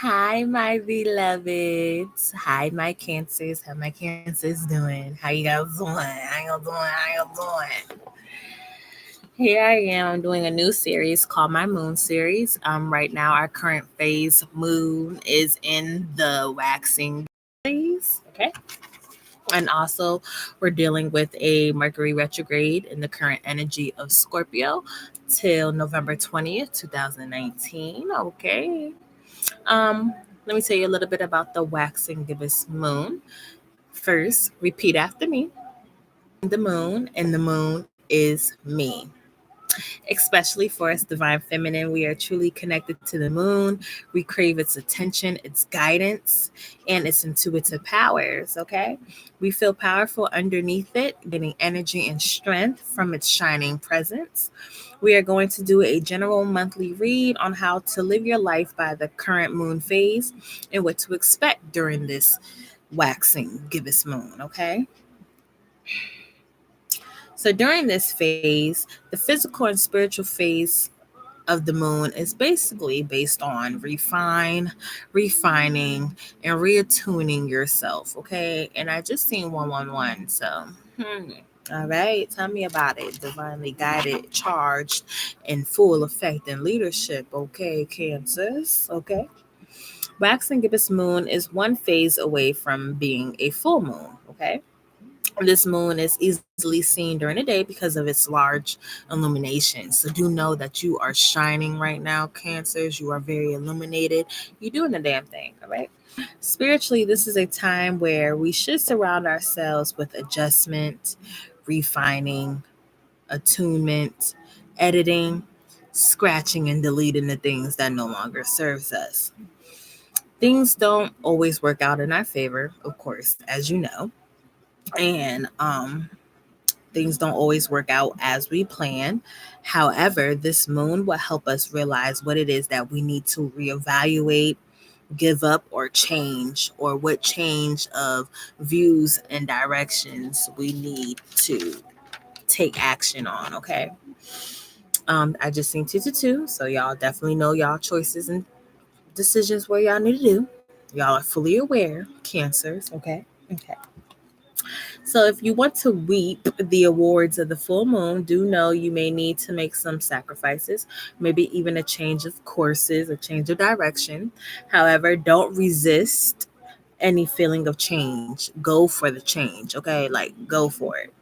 Hi, my beloveds. Hi, my cancers. How my cancers doing? How you guys doing? How you doing? How you doing? Here I am doing a new series called my Moon series. Right now, our current phase moon is in the waxing phase. Okay. And also, we're dealing with a Mercury retrograde in the current energy of Scorpio till November 20th, 2019. Okay. Um, Let me tell you a little bit about the waxing gibbous moon. First, repeat after me. The moon, and the moon is me. Especially for us divine feminine, we are truly connected to the moon. We crave its attention, its guidance, and its intuitive powers. Okay. We feel powerful underneath it, getting energy and strength from its shining presence. We are going to do a general monthly read on how to live your life by the current moon phase and what to expect during this waxing gibbous moon. Okay. So during this phase, the physical and spiritual phase of the moon is basically based on refining, and reattuning yourself. Okay. And I just seen 111. So, all right. Tell me about it. Divinely guided, charged, in full effect and leadership. Okay, Cancers. Okay. Waxing gibbous moon is one phase away from being a full moon. Okay. This moon is easily seen during the day because of its large illumination. So do know that you are shining right now, Cancers. You are very illuminated. You're doing the damn thing, all right? Spiritually, this is a time where we should surround ourselves with adjustment, refining, attunement, editing, scratching and deleting the things that no longer serves us. Things don't always work out in our favor, of course, as you know. And things don't always work out as we plan. However, this moon will help us realize what it is that we need to reevaluate, give up, or change, or what change of views and directions we need to take action on. Okay. I just seen 222, so y'all definitely know y'all choices and decisions where y'all need to do. Y'all are fully aware, Cancers. Okay. Okay. So, if you want to reap the awards of the full moon, do know you may need to make some sacrifices, maybe even a change of courses, a change of direction. However, don't resist any feeling of change. Go for the change, okay? Like, go for it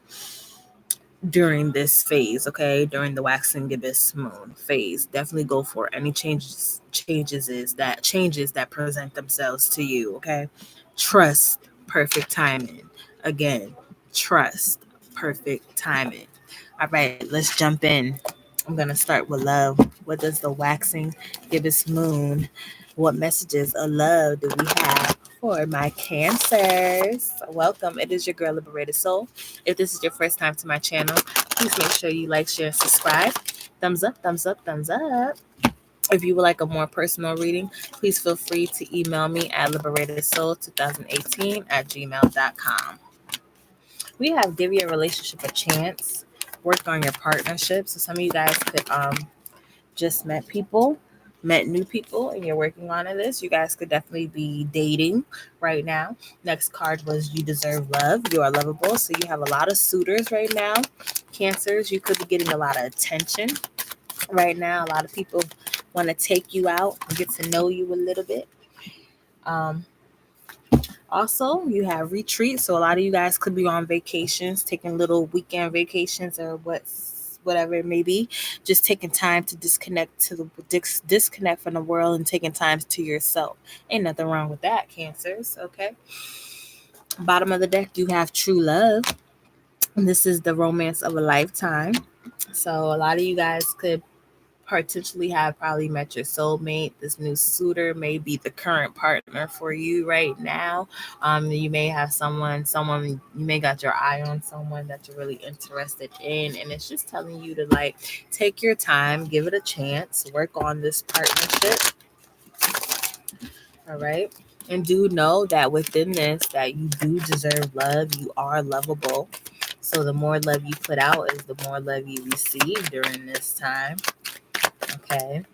during this phase, okay? During the waxing gibbous moon phase. Definitely go for any changes that present themselves to you, okay? Trust perfect timing. Again, trust perfect timing. All right, let's jump in. I'm going to start with love. What does the waxing gibbous moon, what messages of love do we have for my Cancers? Welcome. It is your girl, Liberated Soul. If this is your first time to my channel, please make sure you like, share, and subscribe. Thumbs up, thumbs up, thumbs up. If you would like a more personal reading, please feel free to email me at liberatedsoul2018@gmail.com. We have give your relationship a chance, work on your partnership. So some of you guys could just met new people, and you're working on this. You guys could definitely be dating right now. Next card was you deserve love. You are lovable. So you have a lot of suitors right now. Cancers, you could be getting a lot of attention right now. A lot of people want to take you out and get to know you a little bit. Um, Also, you have retreats. So a lot of you guys could be on vacations, taking little weekend vacations or whatever it may be. Just taking time to disconnect from the world and taking time to yourself. Ain't nothing wrong with that, Cancers. Okay. Bottom of the deck, you have true love. And this is the romance of a lifetime. So a lot of you guys could potentially have probably met your soulmate. This new suitor may be the current partner for you right now. You may have someone you may got your eye on someone that you're really interested in, and it's just telling you to like take your time, give it a chance, work on this partnership. All right. And do know that within this that you do deserve love. You are lovable. So the more love you put out is the more love you receive during this time. Okay.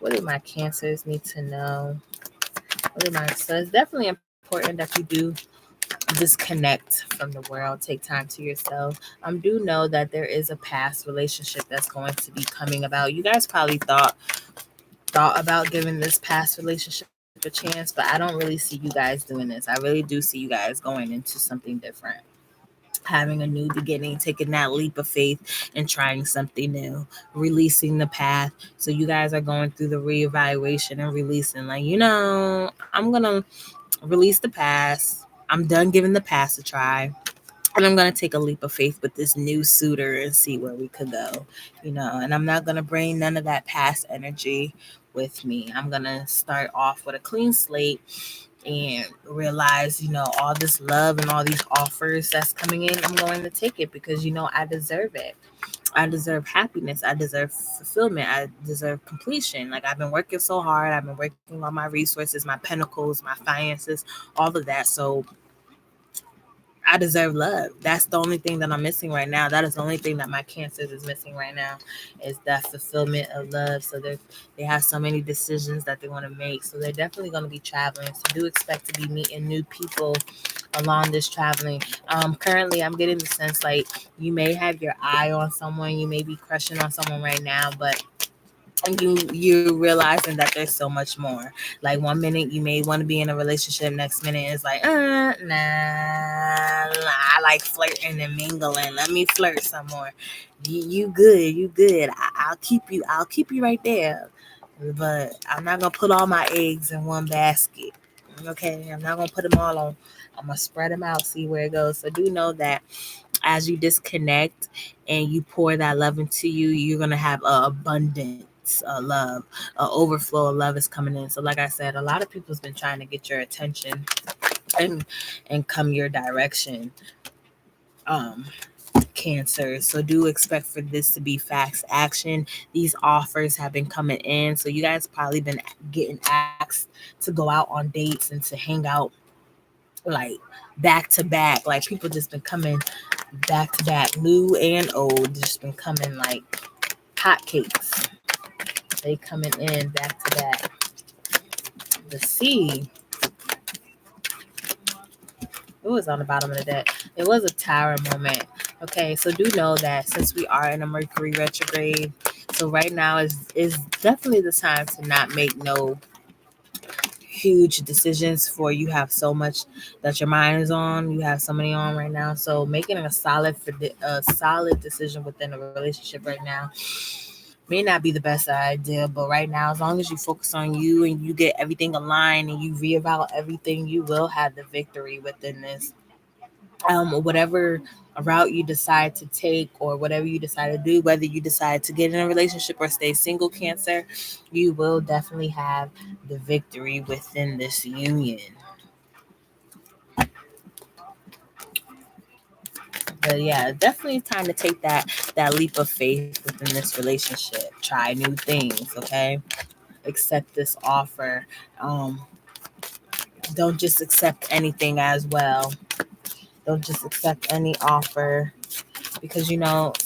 What do my Cancers need to know? So it's definitely important that you do disconnect from the world, take time to yourself. Do know that there is a past relationship that's going to be coming about. You guys probably thought about giving this past relationship a chance, but I don't really see you guys doing this. I really do see you guys going into something different, having a new beginning, taking that leap of faith and trying something new, releasing the past. So you guys are going through the reevaluation and releasing, like, I'm going to release the past. I'm done giving the past a try. And I'm going to take a leap of faith with this new suitor and see where we could go, and I'm not going to bring none of that past energy with me. I'm going to start off with a clean slate and realize, all this love and all these offers that's coming in, I'm going to take it because, I deserve it. I deserve happiness. I deserve fulfillment. I deserve completion. Like, I've been working so hard. I've been working on my resources, my pentacles, my finances, all of that. So I deserve love. That's the only thing that I'm missing right now. That is the only thing that my Cancers is missing right now, is that fulfillment of love. So they have so many decisions that they want to make. So they're definitely going to be traveling. So do expect to be meeting new people along this traveling. Currently, I'm getting the sense like you may have your eye on someone. You may be crushing on someone right now, but you realizing that there's so much more. Like, one minute you may want to be in a relationship, next minute it's like, nah, I like flirting and mingling. Let me flirt some more. You good. I'll keep you right there. But I'm not gonna put all my eggs in one basket. Okay, I'm not gonna put them all on. I'm gonna spread them out, see where it goes. So do know that as you disconnect and you pour that love into you, you're gonna have an abundance of love, an overflow of love is coming in. So, like I said, a lot of people's been trying to get your attention and come your direction. Cancer. So do expect for this to be fast action. These offers have been coming in. So you guys probably been getting asked to go out on dates and to hang out like back to back. Like, people just been coming back to back, new and old, just been coming like hotcakes. They coming in back to back. The sea. It was on the bottom of the deck. It was a tower moment. Okay, so do know that since we are in a Mercury retrograde, so right now is definitely the time to not make no huge decisions, for you have so much that your mind is on. You have so many on right now. So making a solid decision within a relationship right now may not be the best idea, but right now, as long as you focus on you and you get everything aligned and you reevaluate everything, you will have the victory within this. Whatever route you decide to take or whatever you decide to do, whether you decide to get in a relationship or stay single, Cancer, you will definitely have the victory within this union. But yeah, definitely time to take that leap of faith within this relationship. Try new things, okay? Accept this offer. Don't just accept anything as well. Don't just accept any offer, because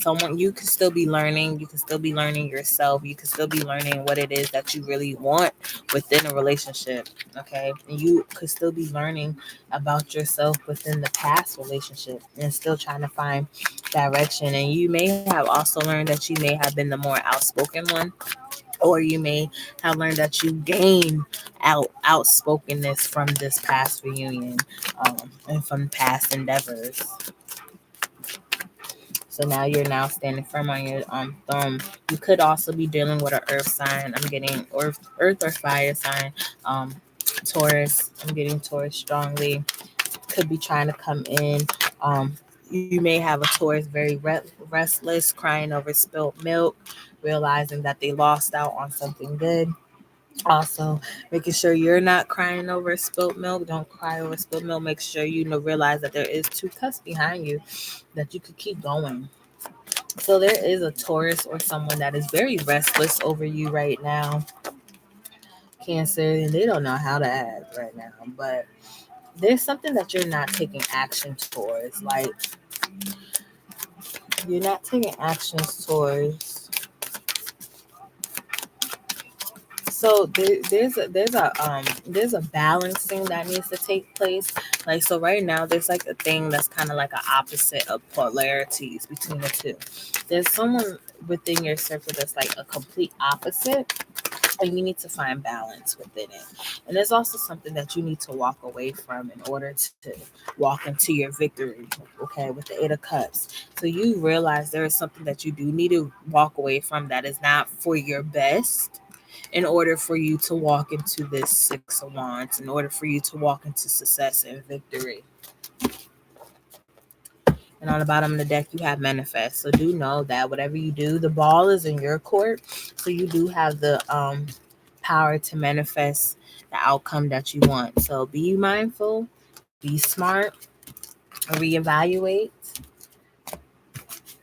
someone, you can still be learning. You can still be learning yourself. You can still be learning what it is that you really want within a relationship. Okay, and you could still be learning about yourself within the past relationship and still trying to find direction. And you may have also learned that you may have been the more outspoken one, or you may have learned that you gain outspokenness from this past reunion, and from past endeavors. So now you're now standing firm on your thumb. You could also be dealing with an earth sign. I'm getting earth or fire sign. Taurus. I'm getting Taurus strongly. Could be trying to come in. You may have a Taurus very restless, crying over spilt milk, realizing that they lost out on something good. Also, making sure you're not crying over spilt milk. Don't cry over spilt milk. Make sure you realize that there is 2 cups behind you, that you could keep going. So there is a Taurus or someone that is very restless over you right now, Cancer, and they don't know how to act right now. But there's something that you're not taking action towards. Like, you're not taking actions towards So there's a balancing that needs to take place. Like, so right now there's like a thing that's kind of like an opposite of polarities between the two. There's someone within your circle that's like a complete opposite, and you need to find balance within it. And there's also something that you need to walk away from in order to walk into your victory, okay, with the 8 of Cups. So you realize there is something that you do need to walk away from that is not for your best, in order for you to walk into this 6 of Wands, in order for you to walk into success and victory. And on the bottom of the deck, you have manifest. So do know that whatever you do, the ball is in your court. So you do have the power to manifest the outcome that you want. So be mindful, be smart, reevaluate.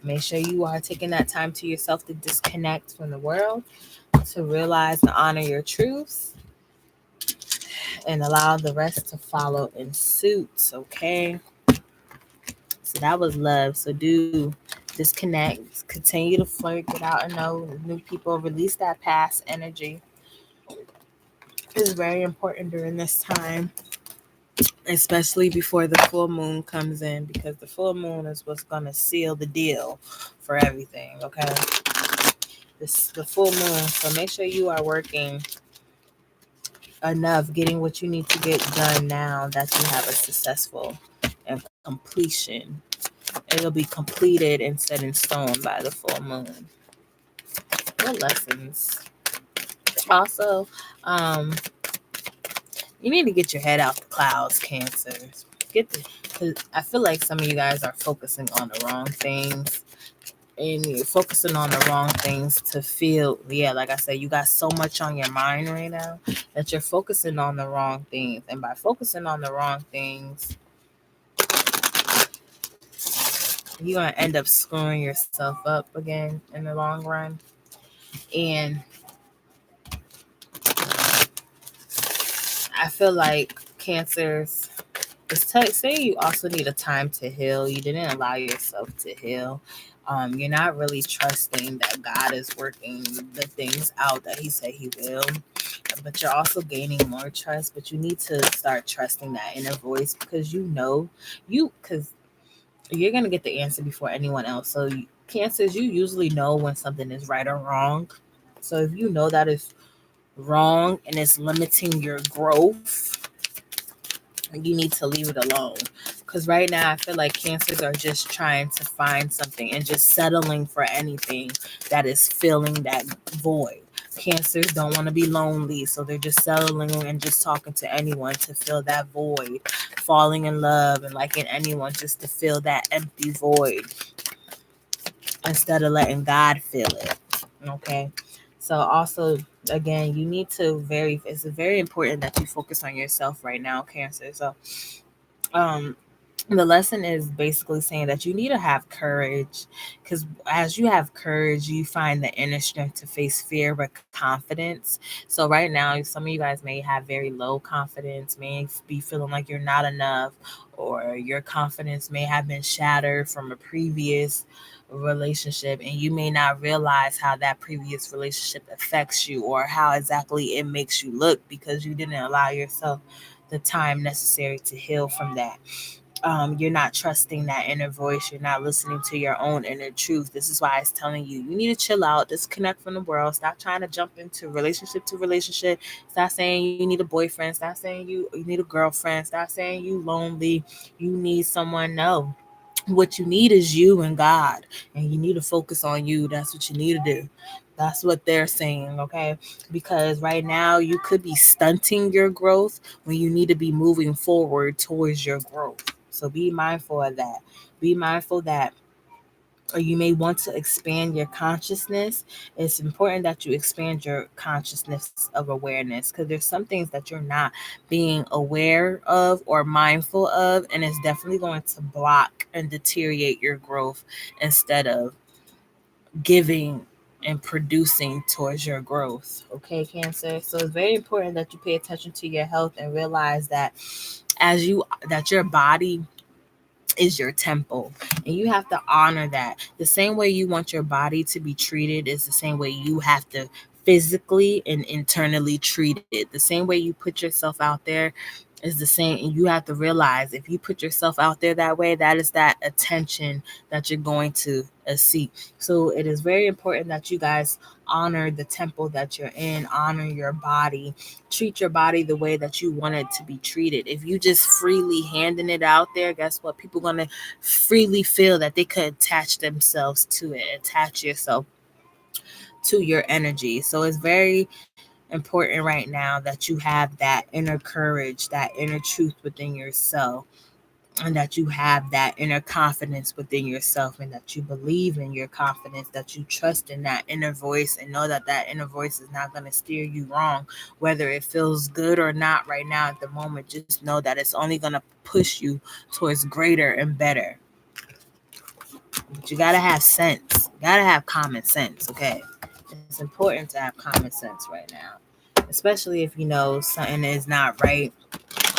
Make sure you are taking that time to yourself to disconnect from the world, to realize and honor your truths, and allow the rest to follow in suit. Okay. So that was love. So do disconnect, continue to flirt, get out and know new people, release that past energy. It's very important during this time, especially before the full moon comes in, because the full moon is what's going to seal the deal for everything. Okay. The full moon. So make sure you are working enough, getting what you need to get done now that you have a successful and completion. It'll be completed and set in stone by the full moon. What lessons? Also, you need to get your head out the clouds, Cancers. Cause I feel like some of you guys are focusing on the wrong things. And you're focusing on the wrong things to feel, yeah, like I said, you got so much on your mind right now that you're focusing on the wrong things. And by focusing on the wrong things, you're going to end up screwing yourself up again in the long run. And I feel like Cancers, say you also need a time to heal. You didn't allow yourself to heal. You're not really trusting that God is working the things out that He said He will. But you're also gaining more trust. But you need to start trusting that inner voice, because because you're gonna get the answer before anyone else. So Cancers, you usually know when something is right or wrong. So if you know that it's wrong and it's limiting your growth, you need to leave it alone. Because right now I feel like Cancers are just trying to find something and just settling for anything that is filling that void. Cancers don't want to be lonely, so they're just settling and just talking to anyone to fill that void, falling in love and liking anyone just to fill that empty void, instead of letting God fill it. Okay. So also, again, you need to it's very important that you focus on yourself right now, Cancer. So um the lesson is basically saying that you need to have courage, because as you have courage, you find the inner strength to face fear with confidence. So right now, some of you guys may have very low confidence, may be feeling like you're not enough, or your confidence may have been shattered from a previous relationship, and you may not realize how that previous relationship affects you or how exactly it makes you look, because you didn't allow yourself the time necessary to heal from that. You're not trusting that inner voice. You're not listening to your own inner truth. This is why it's telling you need to chill out, disconnect from the world, stop trying to jump into relationship to relationship. Stop saying you need a boyfriend. Stop saying you need a girlfriend. Stop saying you lonely. You need someone. No. What you need is you and God, and you need to focus on you. That's what you need to do. That's what they're saying, okay? Because right now you could be stunting your growth when you need to be moving forward towards your growth. So be mindful of that. Be mindful that, or you may want to expand your consciousness. It's important that you expand your consciousness of awareness, because there's some things that you're not being aware of or mindful of, and it's definitely going to block and deteriorate your growth instead of giving and producing towards your growth. Okay, Cancer. So it's very important that you pay attention to your health and realize that that your body is your temple, and you have to honor that. The same way you want your body to be treated is the same way you have to physically and internally treated. The same way you put yourself out there is the same. And you have to realize if you put yourself out there that way, that is that attention that you're going to seek. So it is very important that you guys honor the temple that you're in, honor your body, treat your body the way that you want it to be treated. If you just freely handing it out there, guess what? People gonna freely feel that they could attach themselves to it, attach yourself to your energy. So it's very important right now that you have that inner courage, that inner truth within yourself, and that you have that inner confidence within yourself, and that you believe in your confidence, that you trust in that inner voice, and know that that inner voice is not going to steer you wrong, whether it feels good or not right now at the moment. Just know that it's only going to push you towards greater and better. But you got to have sense. You got to have common sense, okay? It's important to have common sense right now, especially if you know something is not right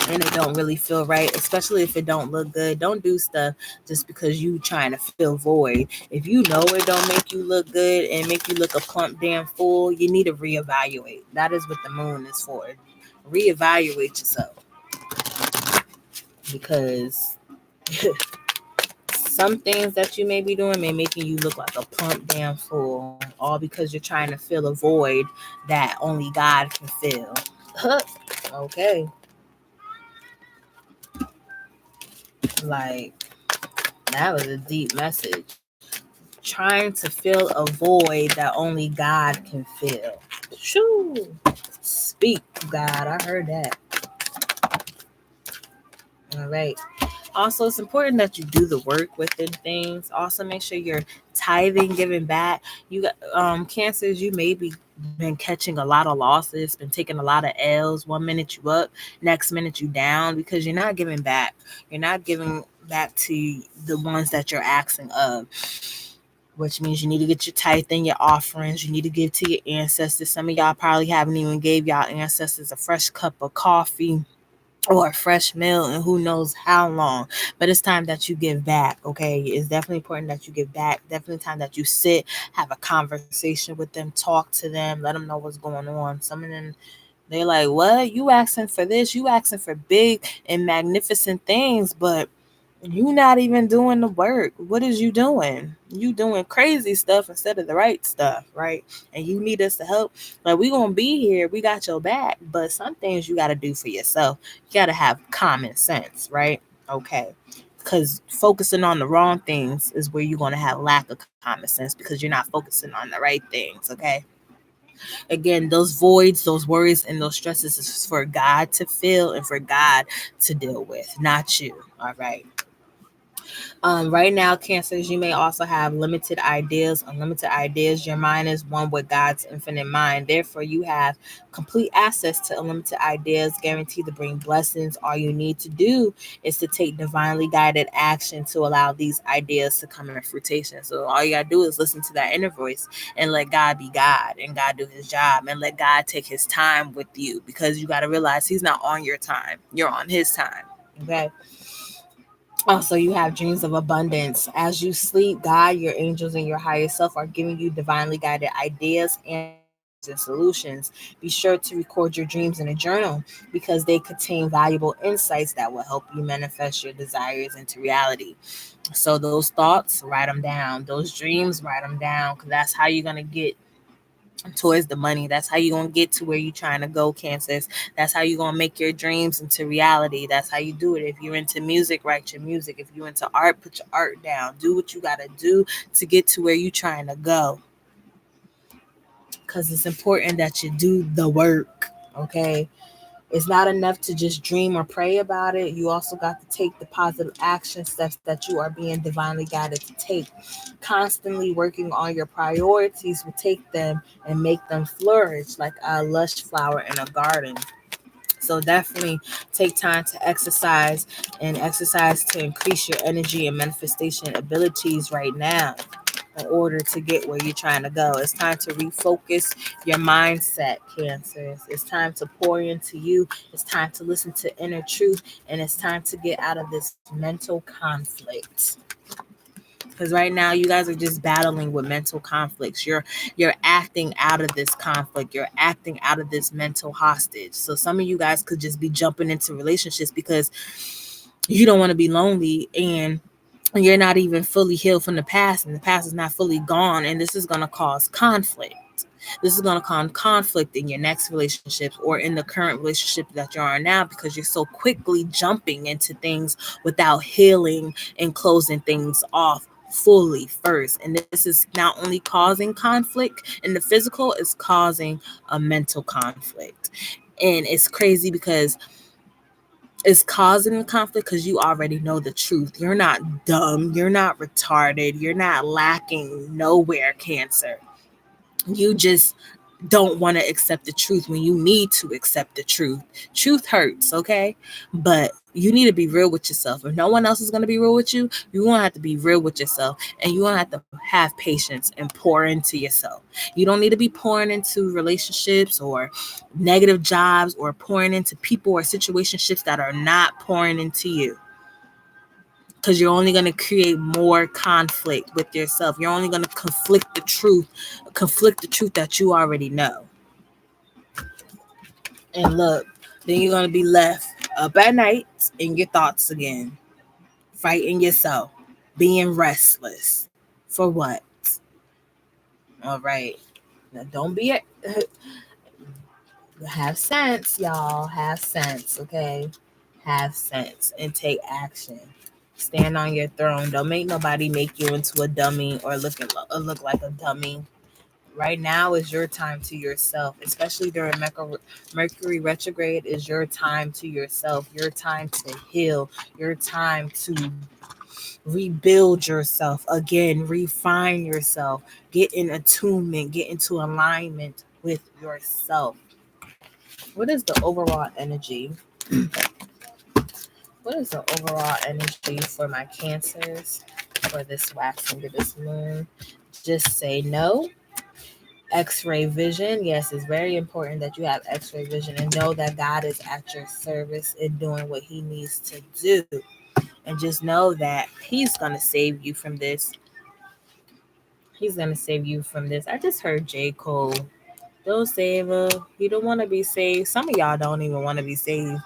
and it don't really feel right, especially if it don't look good. Don't do stuff just because you trying to fill void. If you know it don't make you look good and make you look a plump damn fool, you need to reevaluate. That is what the moon is for. Reevaluate yourself, because some things that you may be doing may making you look like a plump damn fool, all because you're trying to fill a void that only God can fill. Okay. Like, that was a deep message. Trying to fill a void that only God can fill. Shoo! Speak, God. I heard that. All right. Also, it's important that you do the work within things. Also, make sure you're tithing, giving back. You got cancers. You may be been catching a lot of losses, been taking a lot of L's. 1 minute you up, next minute you down, because you're not giving back. You're not giving back to the ones that you're asking of, which means you need to get your tithe and your offerings. You need to give to your ancestors. Some of y'all probably haven't even gave y'all ancestors a fresh cup of coffee or a fresh meal and who knows how long. But it's time that you give back, okay? It's definitely important that you give back. Definitely time that you sit, have a conversation with them, talk to them, let them know what's going on. Some of them, they like, what? You asking for this? You asking for big and magnificent things, but you not even doing the work. What is you doing? You doing crazy stuff instead of the right stuff, right? And you need us to help. Like, we gonna be here. We got your back. But some things you got to do for yourself. You got to have common sense, right? Okay. Because focusing on the wrong things is where you're going to have lack of common sense, because you're not focusing on the right things, okay? Again, those voids, those worries, and those stresses is for God to fill and for God to deal with, not you, all right? Right now, Cancers, you may also have limited ideas, unlimited ideas. Your mind is one with God's infinite mind. Therefore, you have complete access to unlimited ideas, guaranteed to bring blessings. All you need to do is to take divinely guided action to allow these ideas to come in fruition. So all you gotta do is listen to that inner voice and let God be God and God do his job, and let God take his time with you, because you got to realize he's not on your time. You're on his time. Okay. Also, you have dreams of abundance. As you sleep, God, your angels, and your higher self are giving you divinely guided ideas, answers, and solutions. Be sure to record your dreams in a journal, because they contain valuable insights that will help you manifest your desires into reality. So those thoughts, write them down. Those dreams, write them down, because that's how you're going to get towards the money. That's how you're going to get to where you're trying to go, Cancers. That's how you're going to make your dreams into reality. That's how you do it. If you're into music, write your music. If you're into art, put your art down. Do what you got to do to get to where you're trying to go, because it's important that you do the work, okay? It's not enough to just dream or pray about it. You also got to take the positive action steps that you are being divinely guided to take. Constantly working on your priorities will take them and make them flourish like a lush flower in a garden. So definitely take time to exercise, and exercise to increase your energy and manifestation abilities right now, in order to get where you're trying to go. It's time to refocus your mindset, Cancers. It's time to pour into you. It's time to listen to inner truth, and it's time to get out of this mental conflict. Because right now you guys are just battling with mental conflicts. You're acting out of this conflict. You're acting out of this mental hostage. So some of you guys could just be jumping into relationships because you don't want to be lonely, and you're not even fully healed from the past, and the past is not fully gone, and this is going to cause conflict. This is going to cause conflict in your next relationship or in the current relationship that you're in now, because you're so quickly jumping into things without healing and closing things off fully first. And this is not only causing conflict in the physical, it's causing a mental conflict. And it's crazy because it's causing a conflict because you already know the truth. You're not dumb. You're not retarded. You're not lacking nowhere, Cancer. You just don't want to accept the truth when you need to accept the truth. Truth hurts, okay? But you need to be real with yourself. If no one else is going to be real with you, you're going to have to be real with yourself, and you're going to have to have patience and pour into yourself. You don't need to be pouring into relationships or negative jobs or pouring into people or situationships that are not pouring into you, because you're only going to create more conflict with yourself. You're only going to conflict the truth that you already know. And look, then you're going to be left up at night in your thoughts again, fighting yourself, being restless. For what? All right. Now don't be have sense, y'all. Have sense, okay? Have sense and take action. Stand on your throne. Don't make nobody make you into a dummy or look like a dummy. Right now is your time to yourself, especially during Mercury retrograde. Is your time to yourself, your time to heal, your time to rebuild yourself again, refine yourself, get in attunement, get into alignment with yourself. What is the overall energy? What is the overall energy for my Cancers for this waxing to this moon? Just say no. X-ray vision. Yes, it's very important that you have X-ray vision and know that God is at your service in doing what he needs to do. And just know that he's going to save you from this. He's going to save you from this. I just heard J. Cole. Don't save her. You don't want to be saved. Some of y'all don't even want to be saved.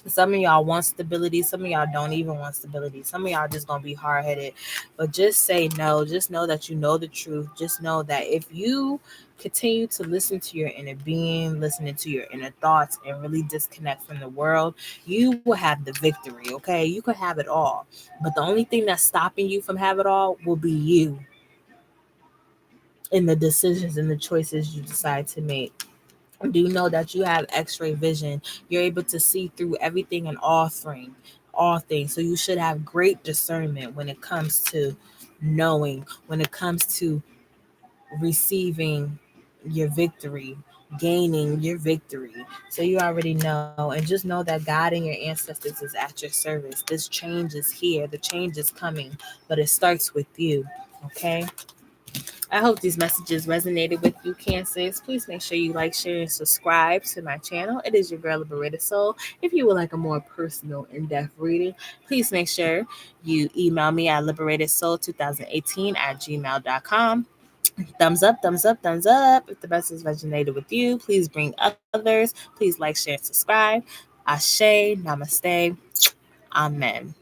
Some of y'all want stability. Some of y'all don't even want stability. Some of y'all just going to be hard-headed. But just say no. Just know that you know the truth. Just know that if you continue to listen to your inner being, listening to your inner thoughts, and really disconnect from the world, you will have the victory, okay? You could have it all. But the only thing that's stopping you from having it all will be you in the decisions and the choices you decide to make. Do know that you have X-ray vision. You're able to see through everything and all things. So you should have great discernment when it comes to knowing, when it comes to receiving your victory, gaining your victory. So you already know, and just know that God and your ancestors is at your service. This change is here. The change is coming, but it starts with you. Okay. I hope these messages resonated with you, Cancers. Please make sure you like, share, and subscribe to my channel. It is your girl, Liberated Soul. If you would like a more personal, in-depth reading, please make sure you email me at liberatedsoul2018@gmail.com. Thumbs up, thumbs up, thumbs up. If the message resonated with you, please bring others. Please like, share, and subscribe. Ashe, namaste, amen.